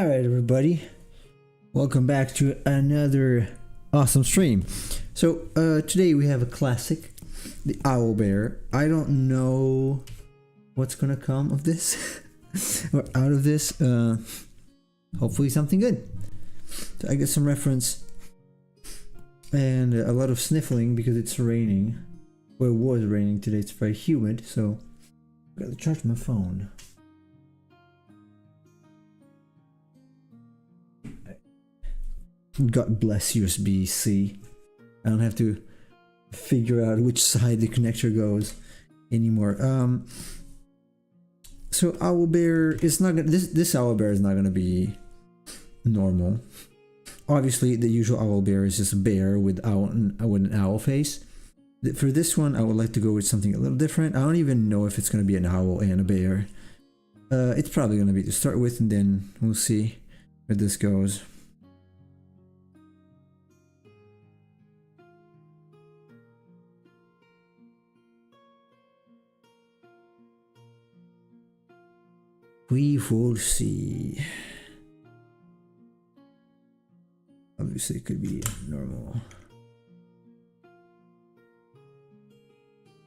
Alright everybody, welcome back to another awesome stream. So today we have a classic, the Owlbear. I don't know what's gonna come of this, or out of this, hopefully something good. So I get some reference, and a lot of sniffling because it's raining. Well, it was raining today, it's very humid, so I gotta charge my phone. God bless USB-C. I don't have to figure out which side the connector goes anymore. So Owlbear is not gonna, this Owlbear is not gonna be normal. Obviously, the usual Owlbear is just a bear with an owl face. For this one, I would like to go with something a little different. I don't even know if it's gonna be an owl and a bear. It's probably gonna be to start with, and then we'll see where this goes. We will see. Obviously, it could be normal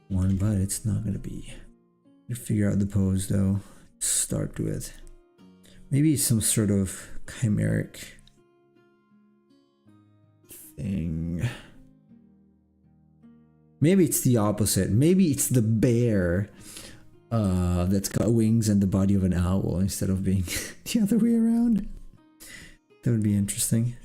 one, but it's not gonna be. You figure out the pose though. Start with maybe some sort of chimeric thing. Maybe it's the opposite. Maybe it's the bear that's got wings and the body of an owl instead of being the other way around. That would be interesting.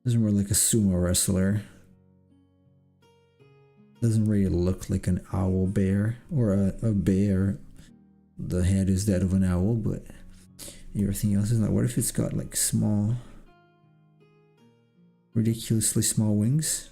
This is more like a sumo wrestler. Doesn't really look like an owl bear or a bear. The head is that of an owl, but everything else is not. What if it's got like small, ridiculously small wings?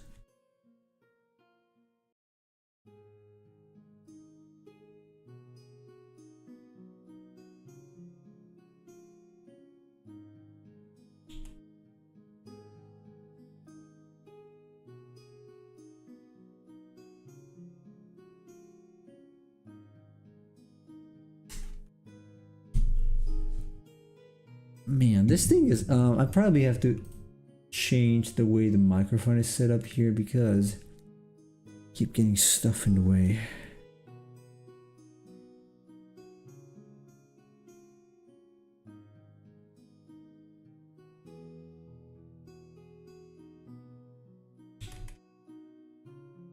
Man, this thing is, I probably have to change the way the microphone is set up here because I keep getting stuff in the way.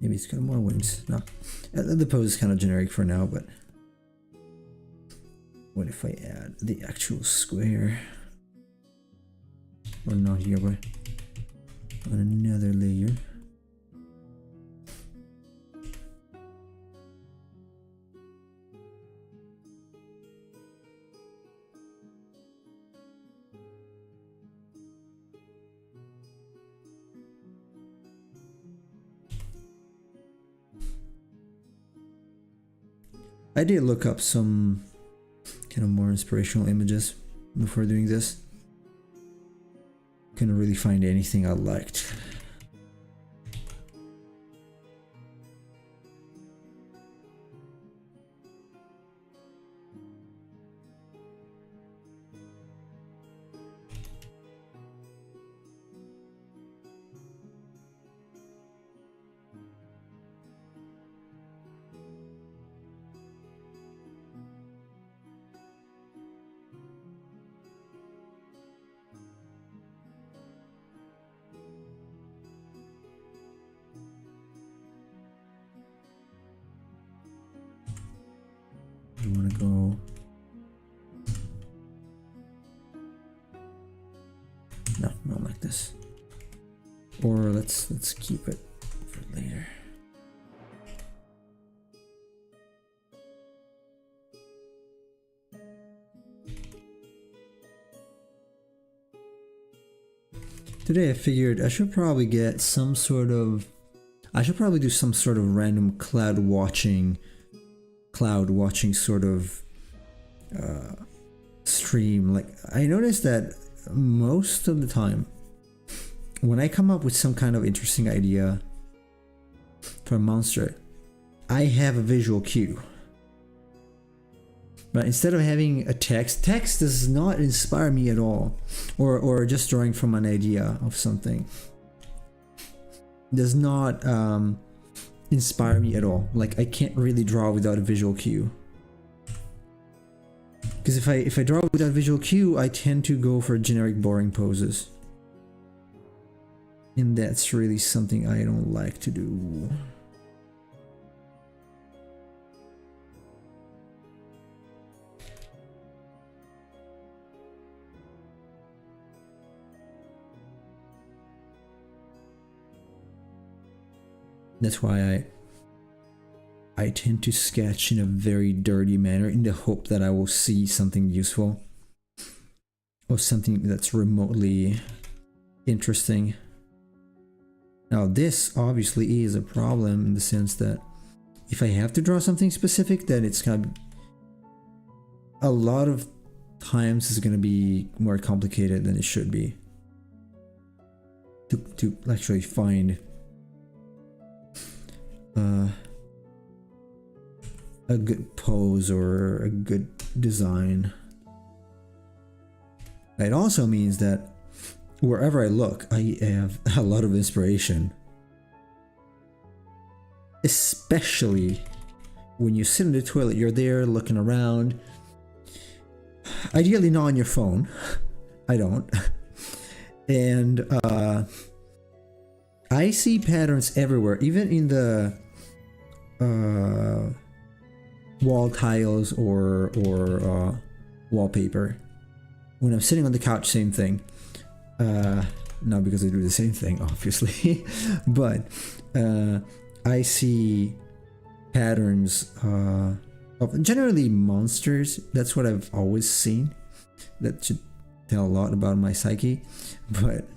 Maybe it's got more wings. No, the pose is kind of generic for now, but what if I add the actual square? Or not here, but on another layer. I did look up some kind of more inspirational images before doing this. Couldn't really find anything I liked. You want to go no, not like this. Or let's keep it for later. Today I figured I should probably get some sort of, I should probably do some sort of random cloud watching sort of stream, like I noticed that most of the time when I come up with some kind of interesting idea for a monster, I have a visual cue. But instead of having a text does not inspire me at all. Or just drawing from an idea of something does not inspire me at all. Like I can't really draw without a visual cue. Because if I draw without a visual cue, I tend to go for generic boring poses. And that's really something I don't like to do. That's why I tend to sketch in a very dirty manner in the hope that I will see something useful or something that's remotely interesting. Now this obviously is a problem in the sense that if I have to draw something specific, then it's gonna be, a lot of times it's gonna be more complicated than it should be to actually find a good pose or a good design. It also means that wherever I look, I have a lot of inspiration. Especially when you sit in the toilet, you're there looking around. Ideally not on your phone. I don't. And I see patterns everywhere, even in the wall tiles or wallpaper. When I'm sitting on the couch, same thing. Not because I do the same thing, obviously, but I see patterns of generally monsters. That's what I've always seen. That should tell a lot about my psyche, but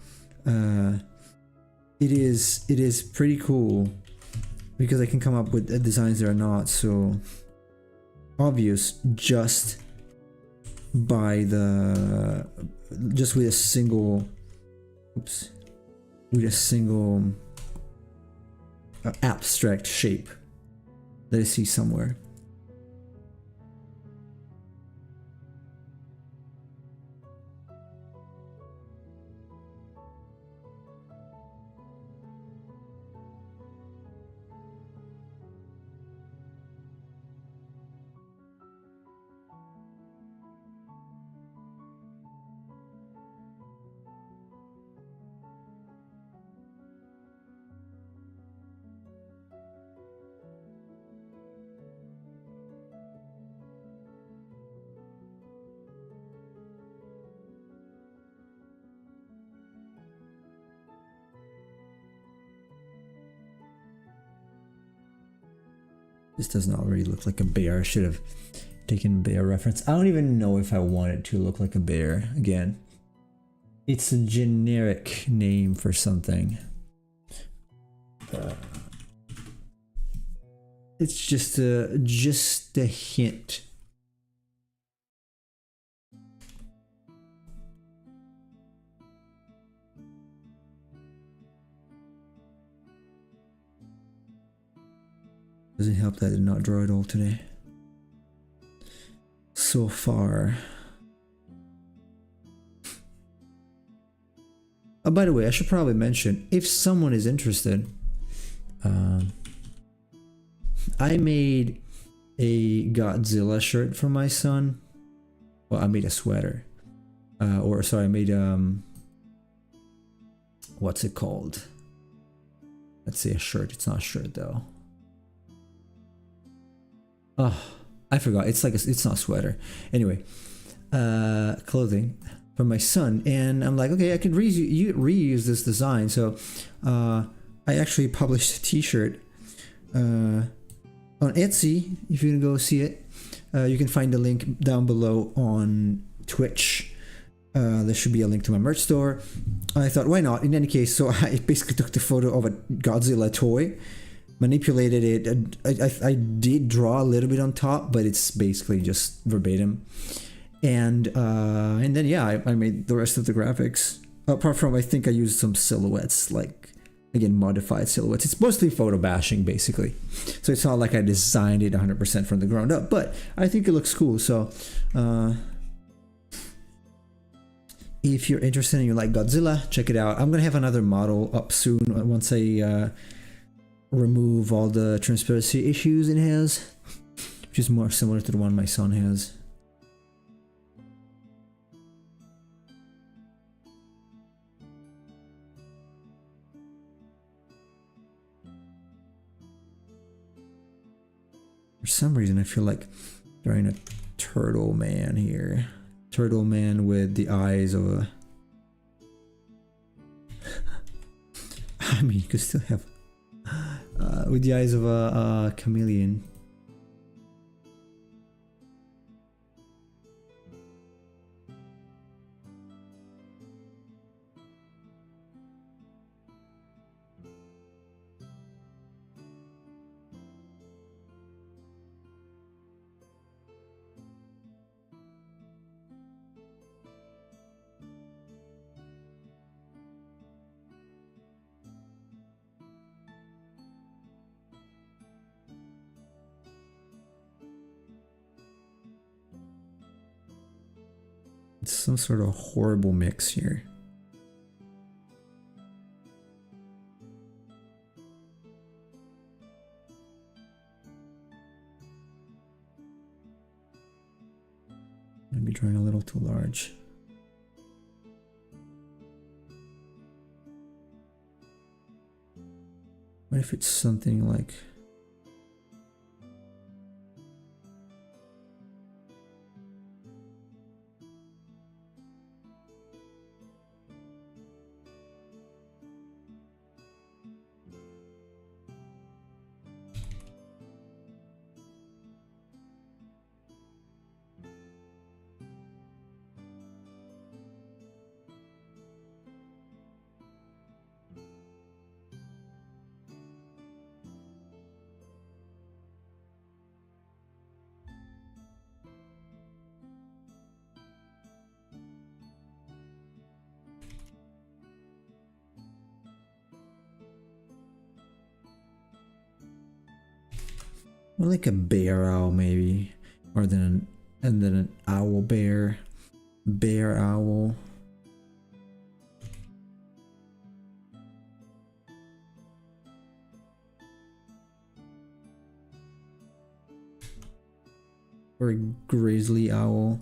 it is pretty cool because I can come up with designs that are not so obvious just by with a single abstract shape that I see somewhere. This does not really look like a bear. I should have taken bear reference. I don't even know if I want it to look like a bear. Again, it's a generic name for something. It's just a hint. Doesn't help that I did not draw it all today. So far. Oh, by the way, I should probably mention, if someone is interested, I made a Godzilla shirt for my son. Well, I made a sweater. I made, what's it called? Let's say a shirt. It's not a shirt though. Oh, I forgot. It's like it's not a sweater. Anyway, clothing for my son, and I'm like, okay, I can reuse this design. So, I actually published a T-shirt on Etsy. If you can go see it, you can find the link down below on Twitch. There should be a link to my merch store. I thought, why not? In any case, so I basically took the photo of a Godzilla toy. Manipulated it. I did draw a little bit on top, but it's basically just verbatim. And then yeah, I made the rest of the graphics. Apart from, I think I used some silhouettes, like again modified silhouettes. It's mostly photo bashing basically, so it's not like I designed it 100% from the ground up, but I think it looks cool. So if you're interested and you like Godzilla, check it out. I'm gonna have another model up soon once I remove all the transparency issues it has, which is more similar to the one my son has. For some reason, I feel like drawing a turtle man here. Turtle man with the eyes of a... I mean, you could still have... with the eyes of a chameleon. It's some sort of horrible mix here. Maybe drawing a little too large. What if it's something like... More like a bear owl maybe, or then and then an owl bear, bear owl. Or a grizzly owl.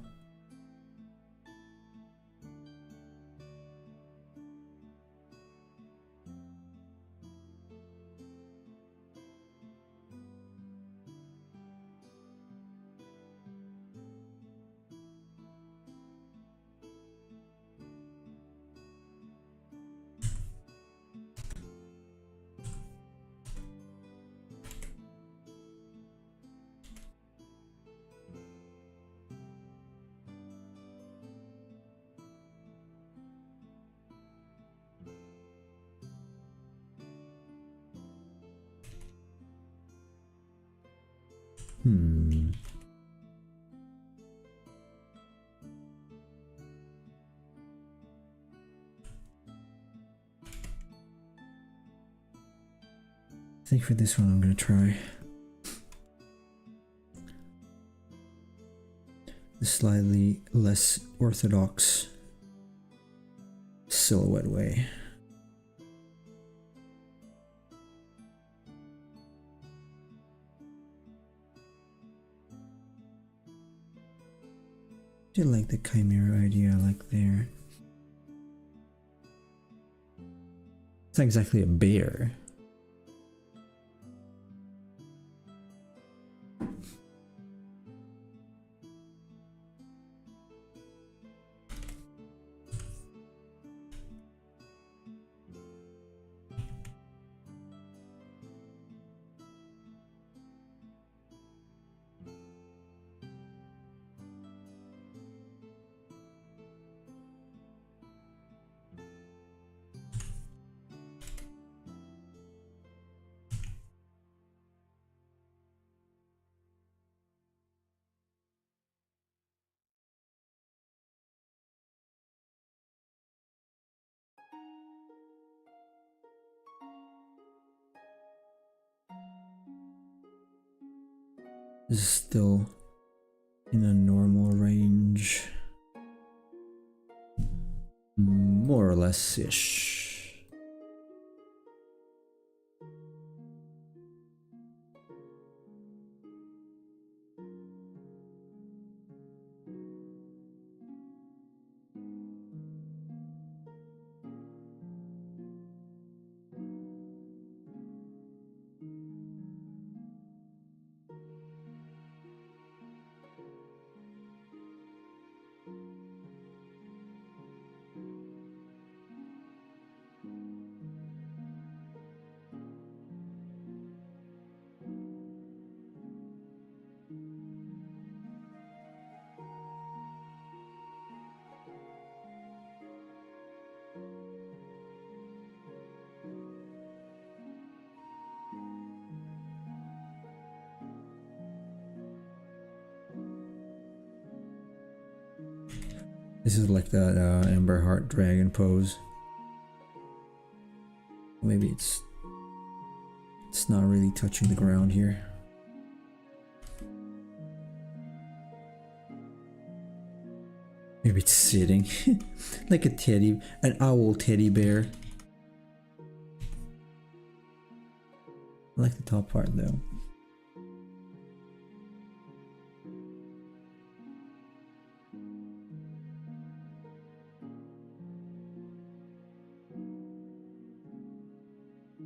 I think for this one I'm gonna try the slightly less orthodox silhouette way. I like the chimera idea I like there. It's not exactly a bear. is still in a normal range. More or less-ish. This is like that Amber Heart Dragon pose. Maybe it's not really touching the ground here. Maybe it's sitting like an owl teddy bear. I like the top part though.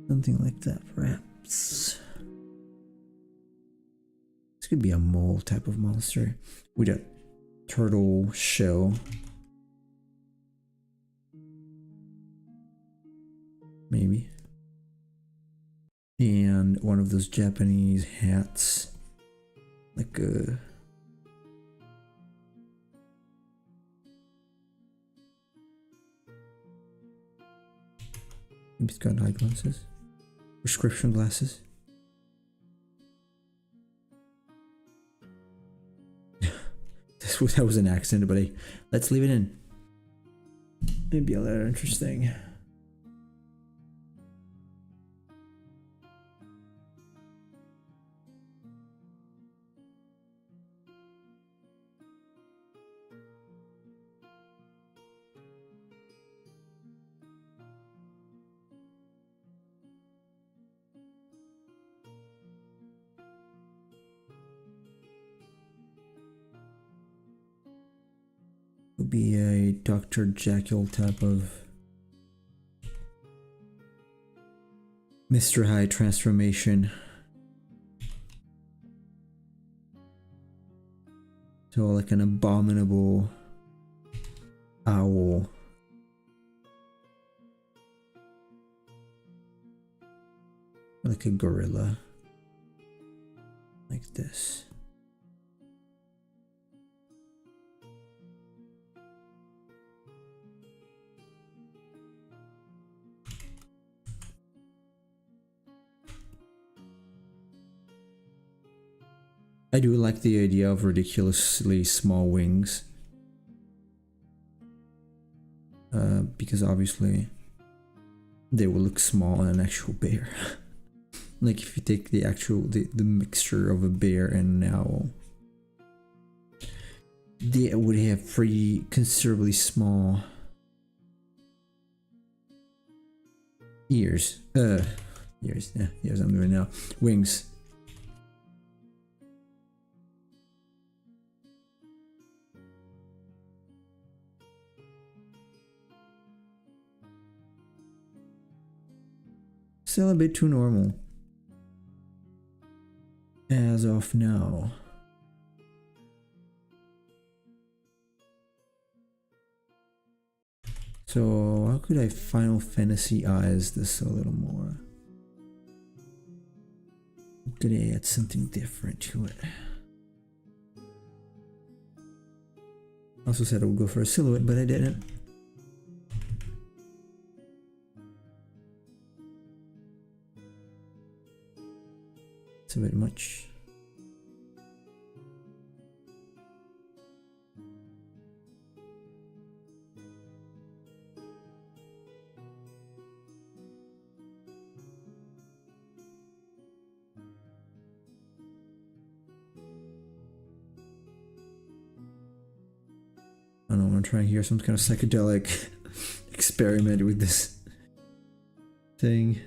Something like that, perhaps. This could be a mole type of monster with a turtle shell. Maybe. And one of those Japanese hats. Like a... Maybe it's got eyeglasses. Prescription glasses. That was an accident, but let's leave it in. Maybe a little interesting. Would be a Dr. Jekyll type of Mr. Hyde transformation. So like an abominable owl. Like a gorilla. Like this. I do like the idea of ridiculously small wings. Because obviously they will look small on an actual bear. Like if you take the mixture of a bear and an owl, they would have pretty considerably small ears. Ears, yeah, ears I'm doing now. Wings. Still a bit too normal. As of now. So how could I Final Fantasy-ize this a little more? Could I add something different to it? Also said I would go for a silhouette, but I didn't. It's a bit much. trying here, some kind of psychedelic experiment with this thing.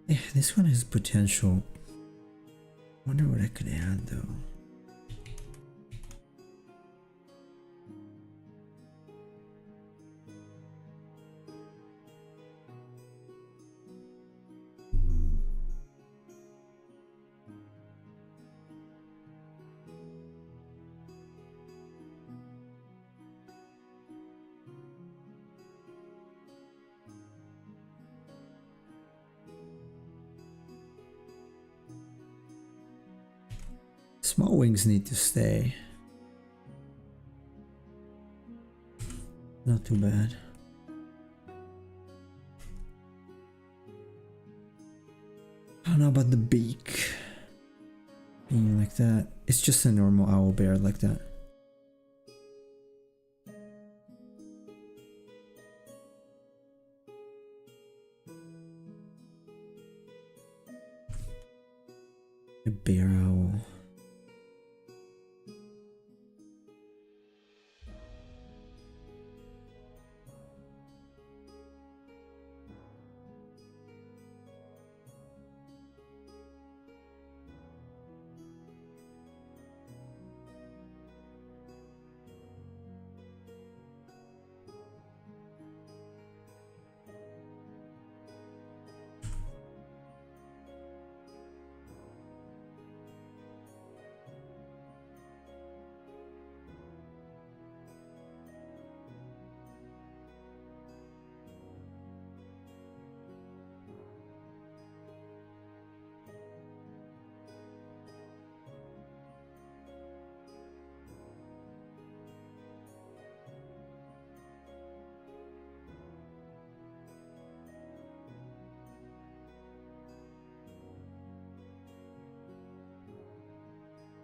Yeah, this one has potential. Wonder what I could add though. Small wings need to stay. Not too bad. I don't know about the beak being like that. It's just a normal owlbear like that. A bear owl.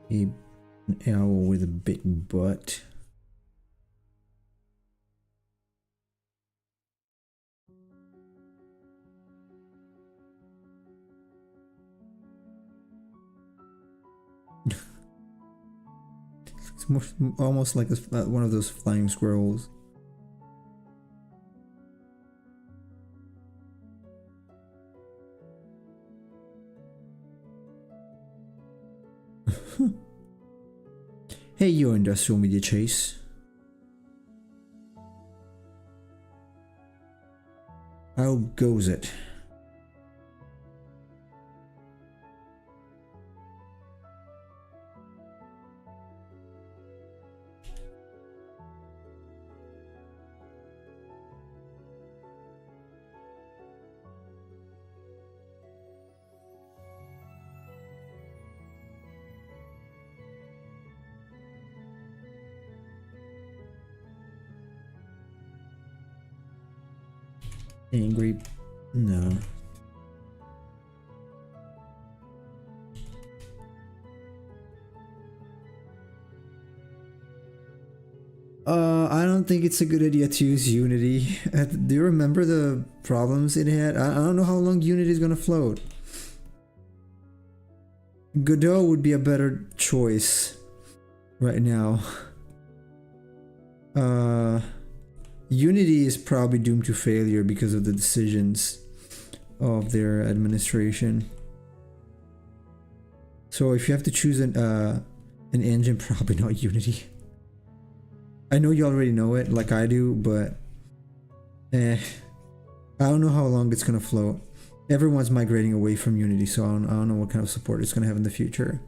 An owl with a big butt. It's almost like one of those flying squirrels. Hey, you industrial media chase. How goes it? Angry? No. I don't think it's a good idea to use Unity. Do you remember the problems it had? I don't know how long Unity is gonna float. Godot would be a better choice right now. Unity is probably doomed to failure because of the decisions of their administration. So if you have to choose an engine, probably not Unity. I know you already know it, like I do, but I don't know how long it's gonna float. Everyone's migrating away from Unity, so I don't know what kind of support it's gonna have in the future.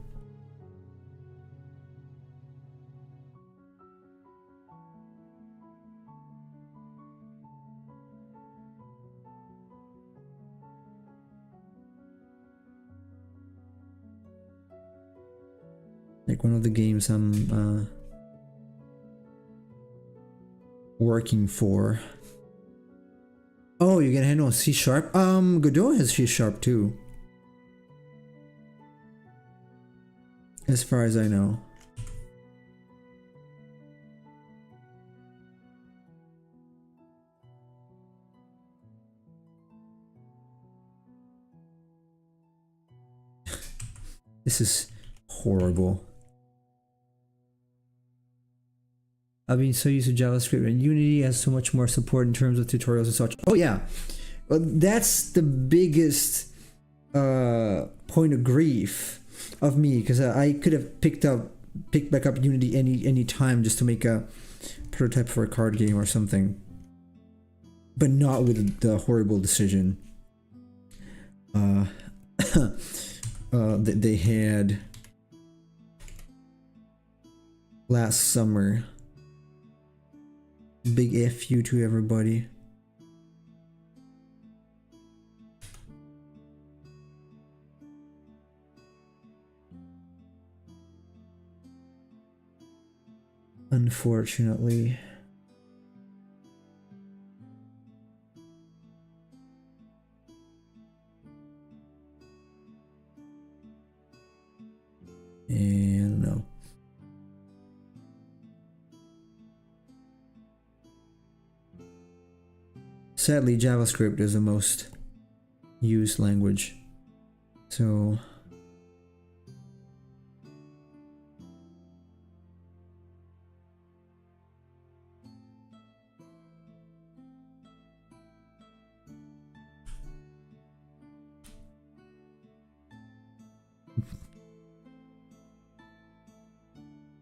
Like one of the games I'm working for. Oh, you can handle C sharp? Godot has C sharp too. As far as I know. This is horrible. I've been so used to JavaScript, and Unity has so much more support in terms of tutorials and such. Oh yeah, well, that's the biggest point of grief of me, because I could have picked back up Unity any time just to make a prototype for a card game or something, but not with the horrible decision that they had last summer. Big F you to everybody. Unfortunately. And no. Sadly, JavaScript is the most used language. So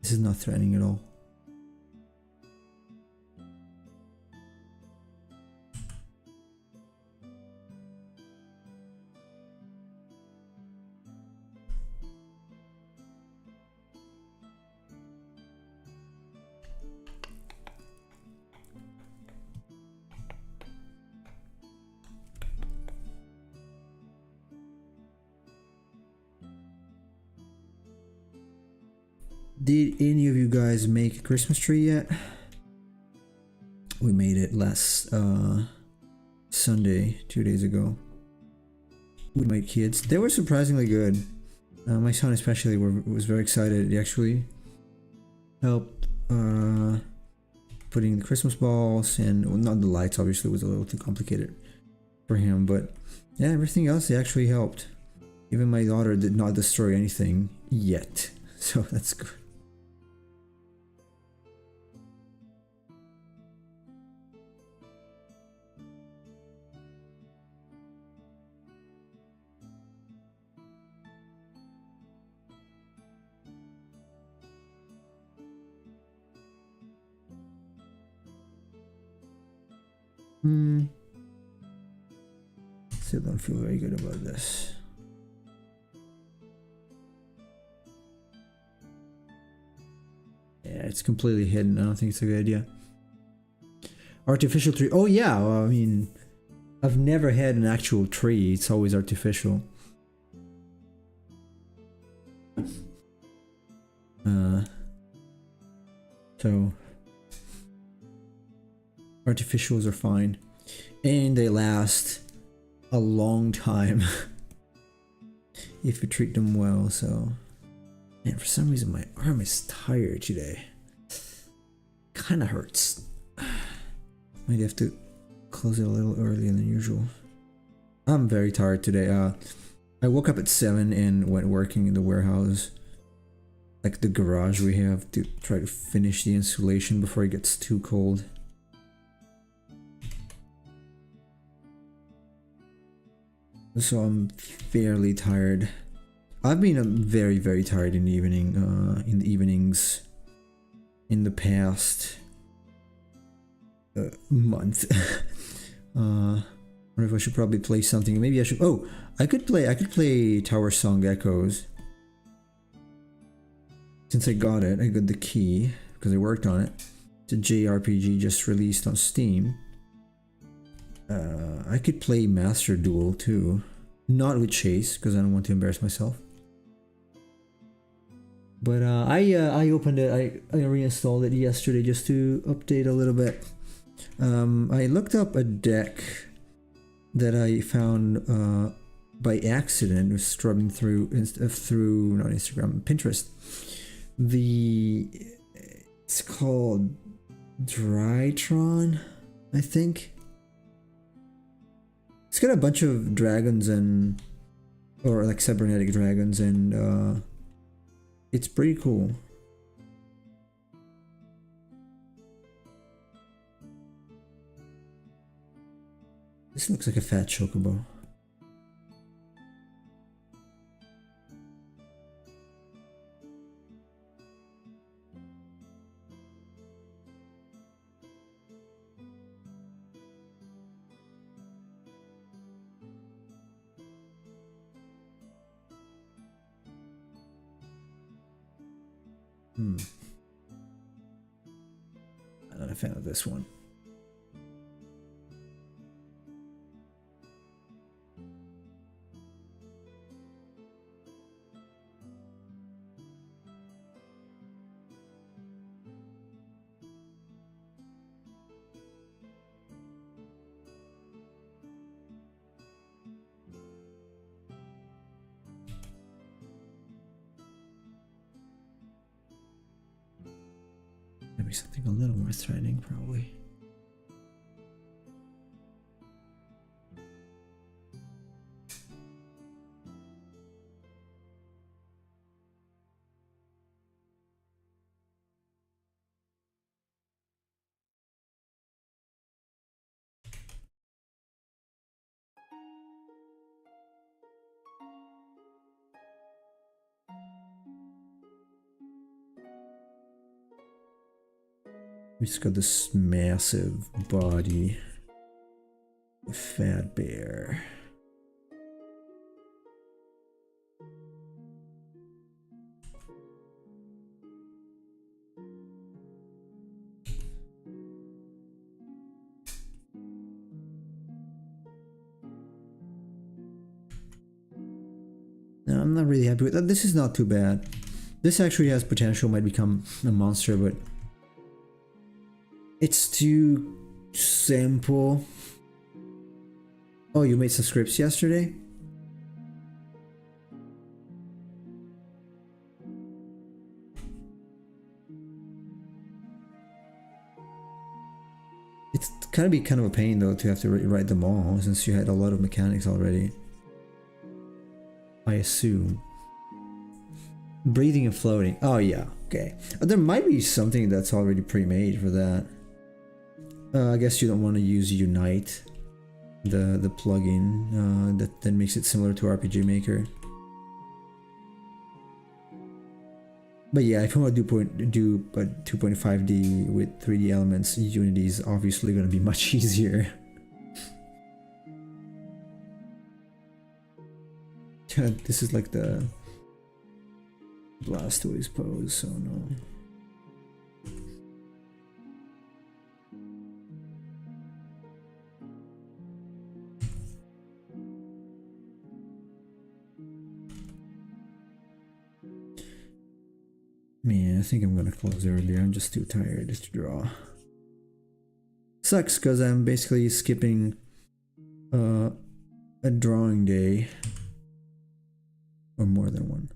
this is not threatening at all. Did any of you guys make a Christmas tree yet? We made it last Sunday, 2 days ago, with my kids. They were surprisingly good. My son especially was very excited. He actually helped putting the Christmas balls, and well, not the lights, obviously was a little too complicated for him, but yeah, everything else they actually helped. Even my daughter did not destroy anything yet, so that's good. Still don't feel very good about this. Yeah, it's completely hidden. I don't think it's a good idea. Artificial tree. Oh yeah, well, I mean, I've never had an actual tree. It's always artificial. So artificials are fine, and they last a long time if you treat them well. So, and for some reason my arm is tired today. Kind of hurts. Might have to close it a little earlier than usual. I'm very tired today. I woke up at 7 and went working in the warehouse, like the garage we have, to try to finish the insulation before it gets too cold. So I'm fairly tired. I've been very, very tired in the evenings in the past month. Wonder if I should probably play something. Maybe I should. Oh, I could play Tower Song Echoes. Since I got it, I got the key because I worked on it. It's a jRPG just released on Steam. I could play Master Duel too. Not with Chase, because I don't want to embarrass myself. But I opened it. I reinstalled it yesterday just to update a little bit. I looked up a deck that I found by accident. Was scrubbing through not Instagram, Pinterest. It's called Drytron, I think. It's got a bunch of dragons or like cybernetic dragons, and it's pretty cool. This looks like a fat chocobo. I'm not a fan of this one. Maybe something a little more threatening, probably. He's got this massive body. A fat bear. No, I'm not really happy with that. This is not too bad. This actually has potential, might become a monster, but it's too simple. Oh, you made some scripts yesterday? It's gonna be kind of a pain though to have to write them all since you had a lot of mechanics already. I assume. Breathing and floating. Oh yeah, okay. There might be something that's already pre-made for that. I guess you don't want to use Unite, the plugin that makes it similar to RPG Maker. But yeah, if you want to do 2.5D with 3D elements, Unity is obviously going to be much easier. This is like the Blastoise pose, so no. Man, I think I'm gonna close earlier. I'm just too tired to draw. Sucks because I'm basically skipping a drawing day. Or more than one.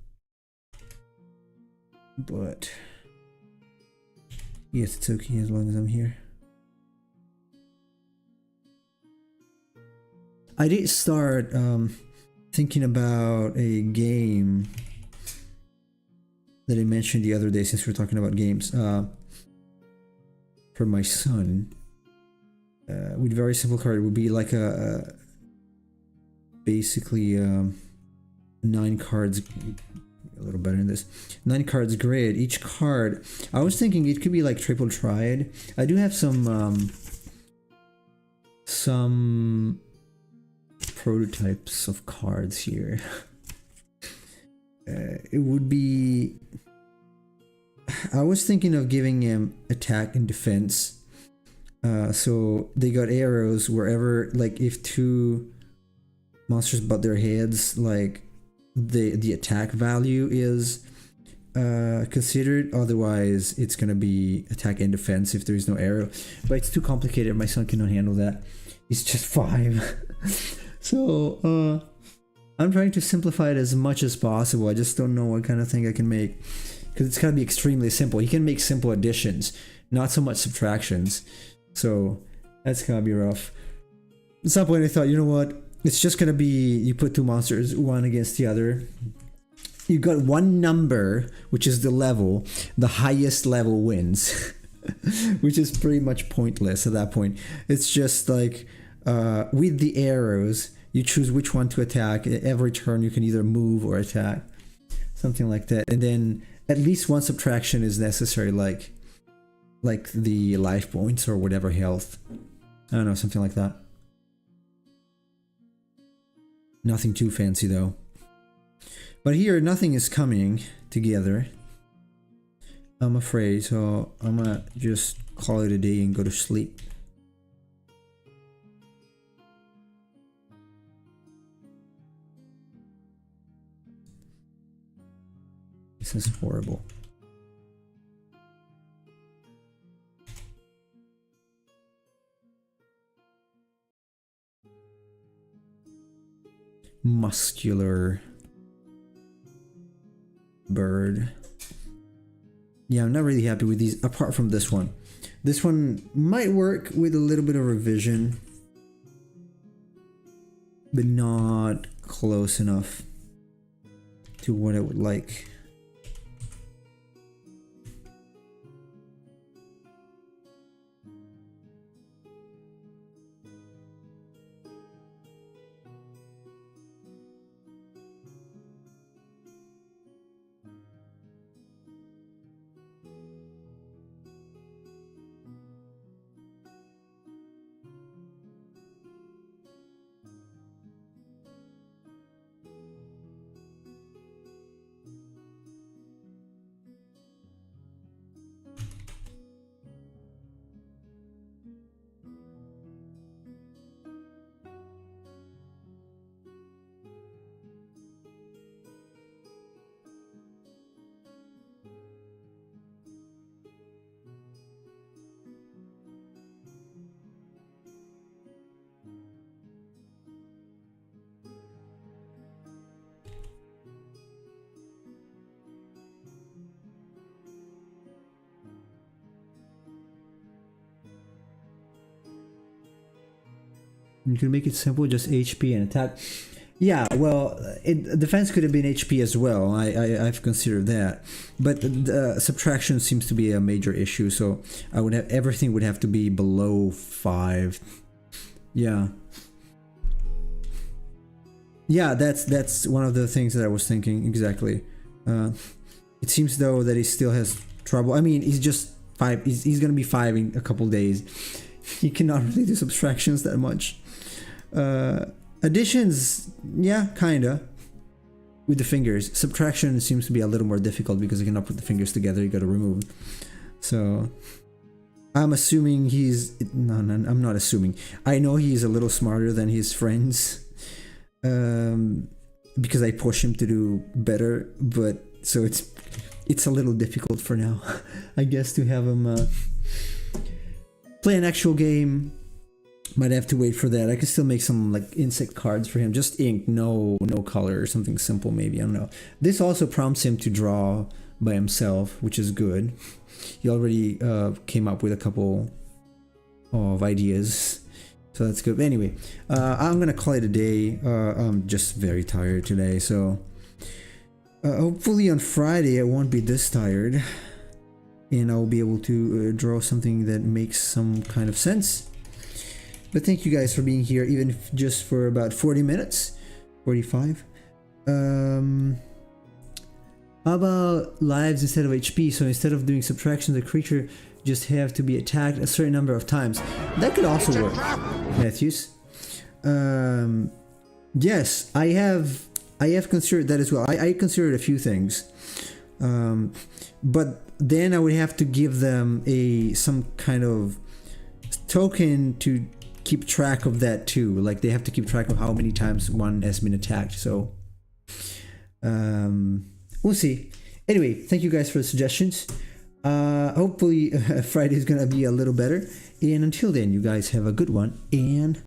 But yes, it's okay as long as I'm here. I did start thinking about a game that I mentioned the other day since we're talking about games for my son. With very simple card, it would be like a basically 9 cards, a little better than this, 9 cards grid. Each card, I was thinking it could be like triple triad. I do have some prototypes of cards here. It would be, I was thinking of giving him attack and defense. So they got arrows wherever, like if 2 monsters butt their heads, like the attack value is considered. Otherwise, it's gonna be attack and defense if there is no arrow. But it's too complicated. My son cannot handle that. He's just 5. So I'm trying to simplify it as much as possible. I just don't know what kind of thing I can make, because it's gotta be extremely simple. You can make simple additions, not so much subtractions. So that's gonna be rough. At some point I thought, you know what? It's just gonna be, you put 2 monsters, one against the other. You got one number, which is the level. The highest level wins. Which is pretty much pointless at that point. It's just like, with the arrows, you choose which one to attack. Every turn you can either move or attack. Something like that. And then at least one subtraction is necessary, like the life points or whatever health. I don't know, something like that. Nothing too fancy though. But here, nothing is coming together, I'm afraid, so I'm gonna just call it a day and go to sleep. This is horrible. Muscular bird. Yeah, I'm not really happy with these, apart from this one. This one might work with a little bit of revision, but not close enough to what I would like. You can make it simple, just HP and attack. Yeah, well, defense could have been HP as well. I've considered that, but the subtraction seems to be a major issue. So I would have, everything would have to be below 5. Yeah, yeah, that's one of the things that I was thinking exactly. It seems though that he still has trouble. I mean, he's just 5. He's gonna be 5 in a couple days. He cannot really do subtractions that much. Additions, yeah, kinda, with the fingers. Subtraction seems to be a little more difficult because you cannot put the fingers together, you gotta remove. So I'm assuming he's, no, I'm not assuming. I know he's a little smarter than his friends, because I push him to do better, but so it's a little difficult for now, I guess, to have him play an actual game. Might have to wait for that. I could still make some like insect cards for him, just ink, no color, or something simple maybe, I don't know. This also prompts him to draw by himself, which is good. He already came up with a couple of ideas, so that's good. But anyway, I'm gonna call it a day. I'm just very tired today, so hopefully on Friday I won't be this tired, and I'll be able to draw something that makes some kind of sense. But thank you guys for being here, even if just for about 40 minutes, 45. How about lives instead of HP? So instead of doing subtraction, the creature just have to be attacked a certain number of times. That could also work, Matthews. Yes, I have considered that as well. I considered a few things, but then I would have to give them some kind of token to keep track of that too. Like they have to keep track of how many times one has been attacked. So we'll see. Anyway, thank you guys for the suggestions. Hopefully Friday's gonna be a little better. And until then, you guys have a good one, and